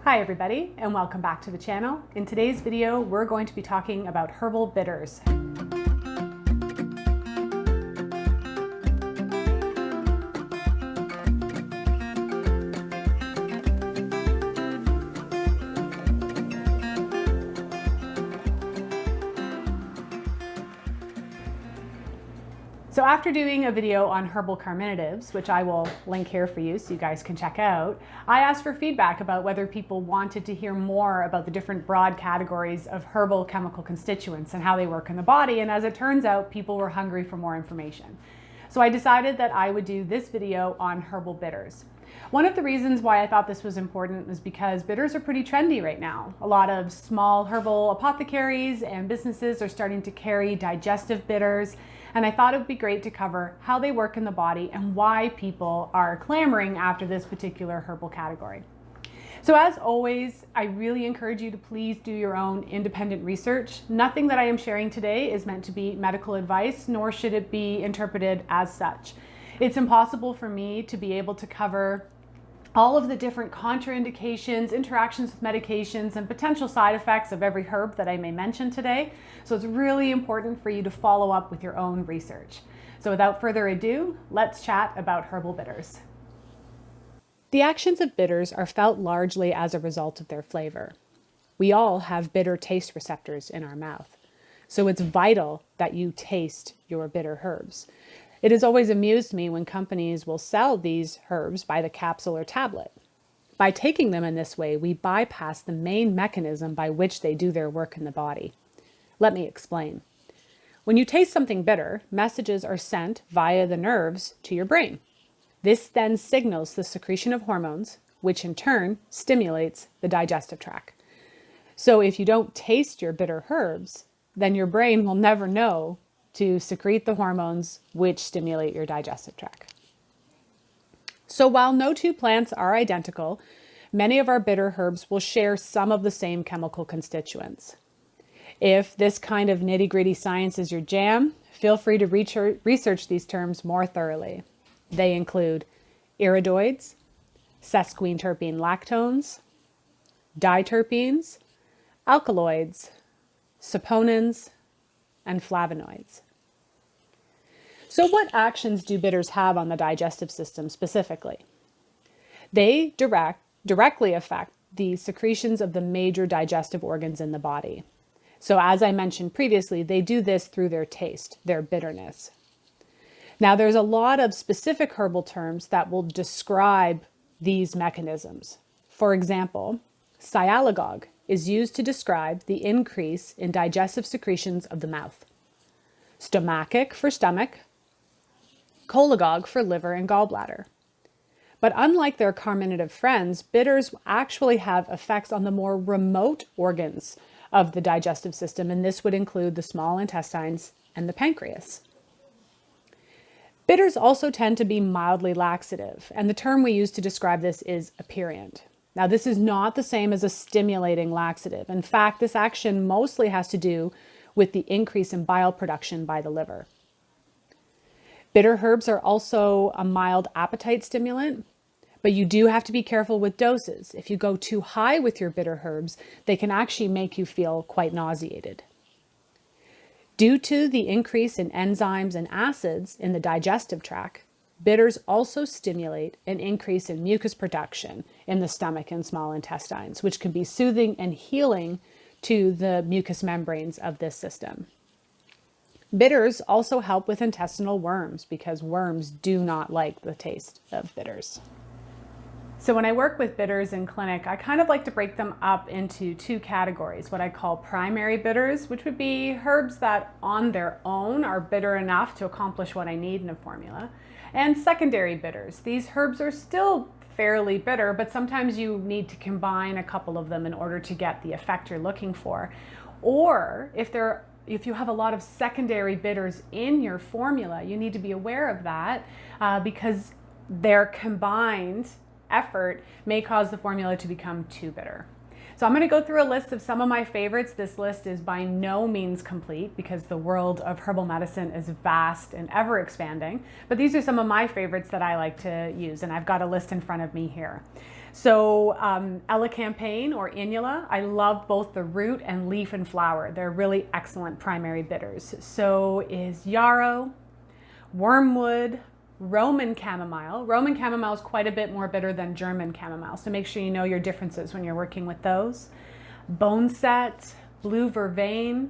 Hi everybody, and welcome back to the channel. In today's video, we're going to be talking about herbal bitters. So after doing a video on herbal carminatives, which I will link here for you so you guys can check out, I asked for feedback about whether people wanted to hear more about the different broad categories of herbal chemical constituents and how they work in the body. And as it turns out, people were hungry for more information. So I decided that I would do this video on herbal bitters. One of the reasons why I thought this was important is because bitters are pretty trendy right now. A lot of small herbal apothecaries and businesses are starting to carry digestive bitters, and I thought it would be great to cover how they work in the body and why people are clamoring after this particular herbal category. So as always, I really encourage you to please do your own independent research. Nothing that I am sharing today is meant to be medical advice, nor should it be interpreted as such. It's impossible for me to be able to cover all of the different contraindications, interactions with medications, and potential side effects of every herb that I may mention today. So it's really important for you to follow up with your own research. So without further ado, let's chat about herbal bitters. The actions of bitters are felt largely as a result of their flavor. We all have bitter taste receptors in our mouth, so it's vital that you taste your bitter herbs. It has always amused me when companies will sell these herbs by the capsule or tablet. By taking them in this way, we bypass the main mechanism by which they do their work in the body. Let me explain. When you taste something bitter, messages are sent via the nerves to your brain. This then signals the secretion of hormones, which in turn stimulates the digestive tract. So if you don't taste your bitter herbs, then your brain will never know to secrete the hormones which stimulate your digestive tract. So while no two plants are identical, many of our bitter herbs will share some of the same chemical constituents. If this kind of nitty-gritty science is your jam, feel free to research these terms more thoroughly. They include iridoids, sesquiterpene lactones, diterpenes, alkaloids, saponins, and flavonoids. So what actions do bitters have on the digestive system specifically? They directly affect the secretions of the major digestive organs in the body. So as I mentioned previously, they do this through their taste, their bitterness. Now there's a lot of specific herbal terms that will describe these mechanisms. For example, sialagogue is used to describe the increase in digestive secretions of the mouth. Stomachic for stomach, cholagogue for liver and gallbladder. But unlike their carminative friends, bitters actually have effects on the more remote organs of the digestive system, and this would include the small intestines and the pancreas. Bitters also tend to be mildly laxative, and the term we use to describe this is aperient. Now, this is not the same as a stimulating laxative. In fact, this action mostly has to do with the increase in bile production by the liver. Bitter herbs are also a mild appetite stimulant, but you do have to be careful with doses. If you go too high with your bitter herbs, they can actually make you feel quite nauseated. Due to the increase in enzymes and acids in the digestive tract, bitters also stimulate an increase in mucus production in the stomach and small intestines, which can be soothing and healing to the mucous membranes of this system. Bitters also help with intestinal worms because worms do not like the taste of bitters. So when I work with bitters in clinic, I kind of like to break them up into two categories, what I call primary bitters, which would be herbs that on their own are bitter enough to accomplish what I need in a formula, and secondary bitters. These herbs are still fairly bitter, but sometimes you need to combine a couple of them in order to get the effect you're looking for. Or if you have a lot of secondary bitters in your formula, you need to be aware of that because their combined effort may cause the formula to become too bitter. So I'm going to go through a list of some of my favorites. This list is by no means complete because the world of herbal medicine is vast and ever expanding, but these are some of my favorites that I like to use, and I've got a list in front of me here. So elecampane or inula, I love both the root and leaf and flower. They're really excellent primary bitters. So is yarrow, wormwood, Roman chamomile. Roman chamomile is quite a bit more bitter than German chamomile, so make sure you know your differences when you're working with those. Boneset, blue vervain,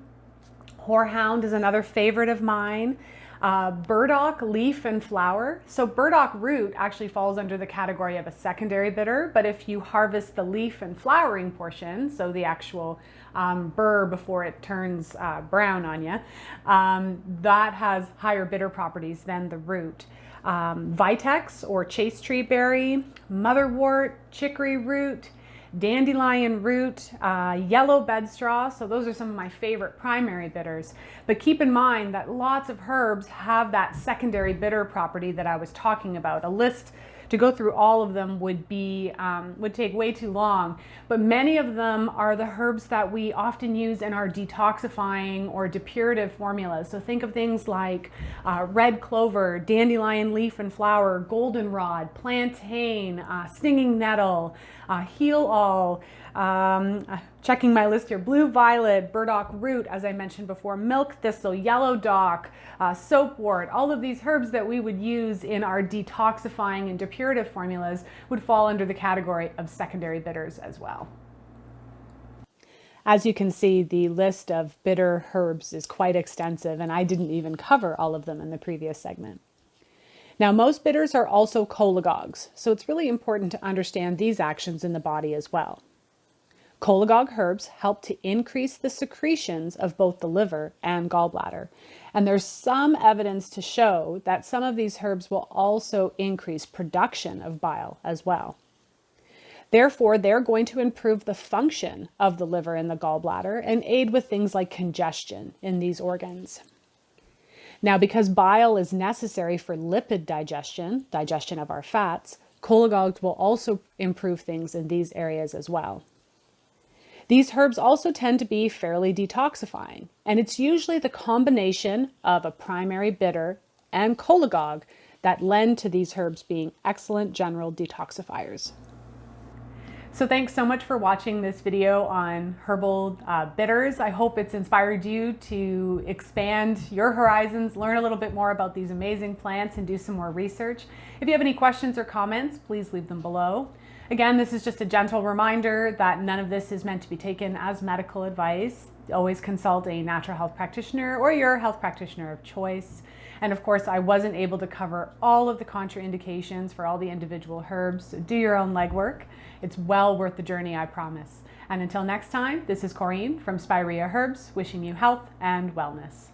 horehound is another favorite of mine. Burdock, leaf and flower. So burdock root actually falls under the category of a secondary bitter, but if you harvest the leaf and flowering portion, so the actual burr before it turns brown on you, that has higher bitter properties than the root. Vitex or chase tree berry, motherwort, chicory root, dandelion root, yellow bedstraw. So those are some of my favorite primary bitters. But keep in mind that lots of herbs have that secondary bitter property that I was talking about. A list to go through all of them would take way too long, but many of them are the herbs that we often use in our detoxifying or depurative formulas. So think of things like red clover, dandelion leaf and flower, goldenrod, plantain, stinging nettle, heal all, checking my list here, blue violet, burdock root, as I mentioned before, milk thistle, yellow dock, soapwort. All of these herbs that we would use in our detoxifying and depurative formulas would fall under the category of secondary bitters as well. As you can see, the list of bitter herbs is quite extensive, and I didn't even cover all of them in the previous segment. Now, most bitters are also cholagogues, so it's really important to understand these actions in the body as well. Cholagogue herbs help to increase the secretions of both the liver and gallbladder, and there's some evidence to show that some of these herbs will also increase production of bile as well. Therefore, they're going to improve the function of the liver and the gallbladder and aid with things like congestion in these organs. Now, because bile is necessary for lipid digestion of our fats, cholagogues will also improve things in these areas as well. These herbs also tend to be fairly detoxifying, and it's usually the combination of a primary bitter and cholagogue that lend to these herbs being excellent general detoxifiers. So thanks so much for watching this video on herbal bitters. I hope it's inspired you to expand your horizons, learn a little bit more about these amazing plants, and do some more research. If you have any questions or comments, please leave them below. Again, this is just a gentle reminder that none of this is meant to be taken as medical advice. Always consult a natural health practitioner or your health practitioner of choice. And of course, I wasn't able to cover all of the contraindications for all the individual herbs, so do your own legwork. It's well worth the journey, I promise. And until next time, this is Correne from Spirea Herbs, wishing you health and wellness.